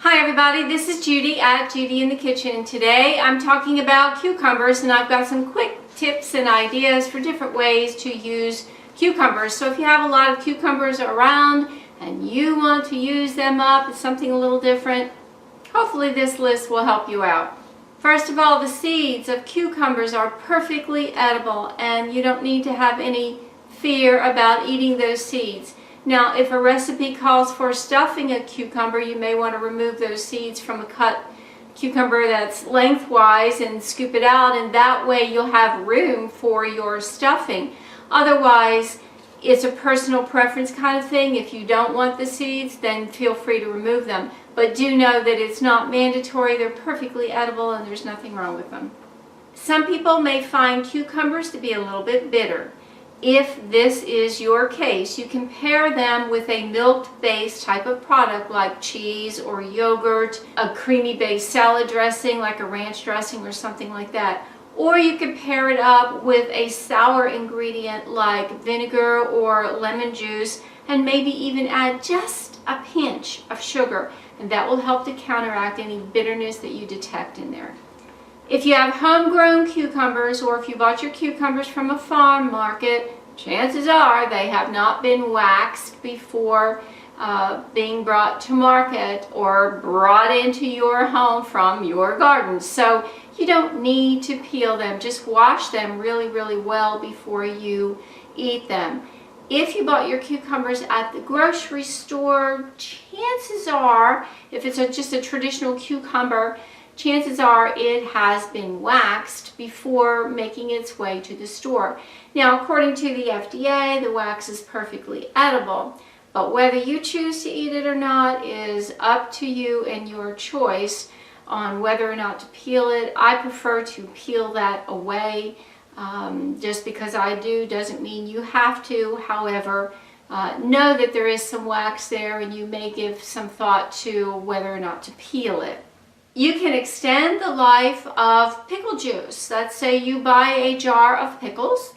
Hi everybody, this is Judy at Judy in the Kitchen. Today I'm talking about cucumbers, and I've got some quick tips and ideas for different ways to use cucumbers. So if you have a lot of cucumbers around and you want to use them up, it's something a little different, hopefully this list will help you out. First of all, the seeds of cucumbers are perfectly edible, and you don't need to have any fear about eating those seeds. Now, if a recipe calls for stuffing a cucumber, you may want to remove those seeds from a cut cucumber that's lengthwise and scoop it out, and that way you'll have room for your stuffing. Otherwise, it's a personal preference kind of thing. If you don't want the seeds, then feel free to remove them. But do know that it's not mandatory. They're perfectly edible and there's nothing wrong with them. Some people may find cucumbers to be a little bit bitter. If this is your case, you can pair them with a milk-based type of product like cheese or yogurt, a creamy-based salad dressing like a ranch dressing or something like that. Or you could pair it up with a sour ingredient like vinegar or lemon juice, and maybe even add just a pinch of sugar, and that will help to counteract any bitterness that you detect in there. If you have homegrown cucumbers, or if you bought your cucumbers from a farm market, chances are they have not been waxed before being brought to market or brought into your home from your garden. So you don't need to peel them. Just wash them really, really well before you eat them. If you bought your cucumbers at the grocery store, chances are, if it's just a traditional cucumber, chances are it has been waxed before making its way to the store. Now, according to the FDA, the wax is perfectly edible, but whether you choose to eat it or not is up to you and your choice on whether or not to peel it. I prefer to peel that away. Just because I do doesn't mean you have to. However, know that there is some wax there, and you may give some thought to whether or not to peel it. You can extend the life of pickle juice. Let's say you buy a jar of pickles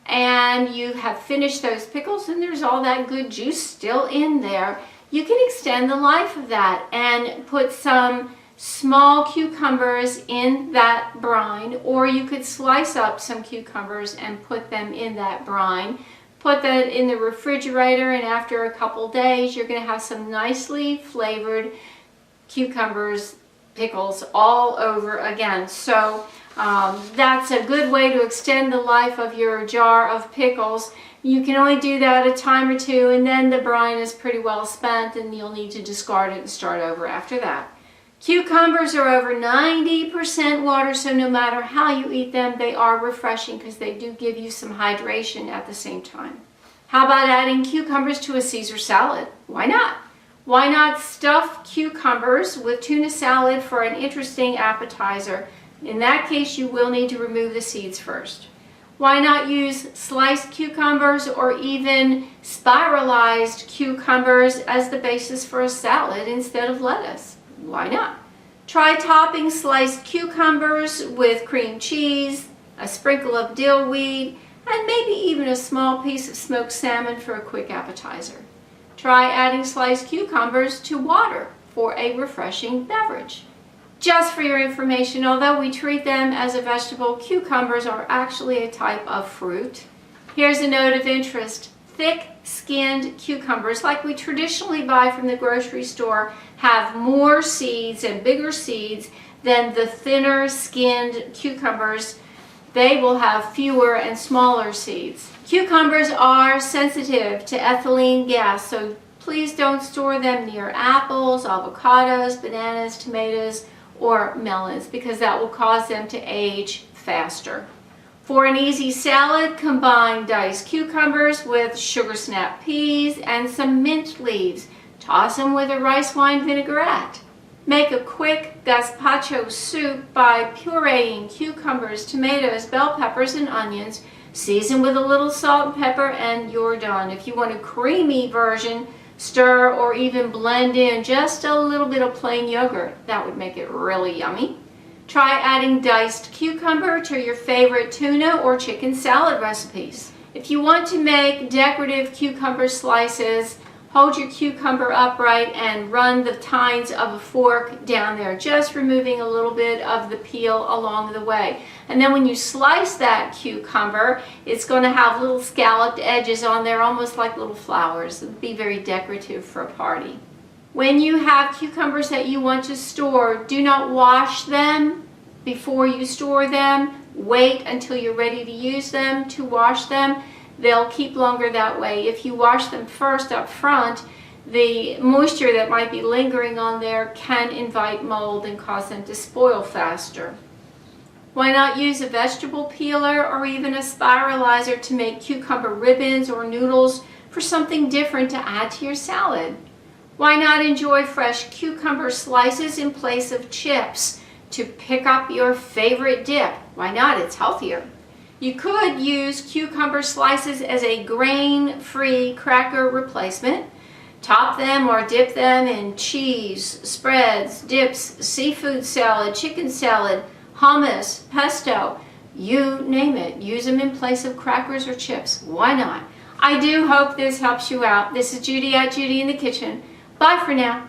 and you have finished those pickles and there's all that good juice still in there. You can extend the life of that and put some small cucumbers in that brine, or you could slice up some cucumbers and put them in that brine. Put that in the refrigerator, and after a couple days you're going to have some nicely flavored cucumbers, pickles all over again. So that's a good way to extend the life of your jar of pickles. You can only do that a time or two, and then the brine is pretty well spent and you'll need to discard it and start over after that. Cucumbers are over 90% water, so no matter how you eat them, they are refreshing because they do give you some hydration at the same time. How about adding cucumbers to a Caesar salad? Why not? Why not stuff cucumbers with tuna salad for an interesting appetizer? In that case, you will need to remove the seeds first. Why not use sliced cucumbers or even spiralized cucumbers as the basis for a salad instead of lettuce? Why not? Try topping sliced cucumbers with cream cheese, a sprinkle of dill weed, and maybe even a small piece of smoked salmon for a quick appetizer. Try adding sliced cucumbers to water for a refreshing beverage. Just for your information, although we treat them as a vegetable, cucumbers are actually a type of fruit. Here's a note of interest. Thick-skinned cucumbers, like we traditionally buy from the grocery store, have more seeds and bigger seeds than the thinner-skinned cucumbers. They will have fewer and smaller seeds. Cucumbers are sensitive to ethylene gas, so please don't store them near apples, avocados, bananas, tomatoes, or melons, because that will cause them to age faster. For an easy salad, combine diced cucumbers with sugar snap peas and some mint leaves. Toss them with a rice wine vinaigrette. Make a quick gazpacho soup by pureeing cucumbers, tomatoes, bell peppers, and onions. Season with a little salt and pepper, and you're done. If you want a creamy version, stir or even blend in just a little bit of plain yogurt. That would make it really yummy. Try adding diced cucumber to your favorite tuna or chicken salad recipes. If you want to make decorative cucumber slices, hold your cucumber upright and run the tines of a fork down there, just removing a little bit of the peel along the way. And then when you slice that cucumber, it's going to have little scalloped edges on there, almost like little flowers. It'll be very decorative for a party. When you have cucumbers that you want to store, do not wash them before you store them. Wait until you're ready to use them to wash them. They'll keep longer that way. If you wash them first up front, the moisture that might be lingering on there can invite mold and cause them to spoil faster. Why not use a vegetable peeler or even a spiralizer to make cucumber ribbons or noodles for something different to add to your salad? Why not enjoy fresh cucumber slices in place of chips to pick up your favorite dip? Why not? It's healthier. You could use cucumber slices as a grain-free cracker replacement. Top them or dip them in cheese, spreads, dips, seafood salad, chicken salad, hummus, pesto, you name it. Use them in place of crackers or chips. Why not? I do hope this helps you out. This is Judy at Judy in the Kitchen. Bye for now.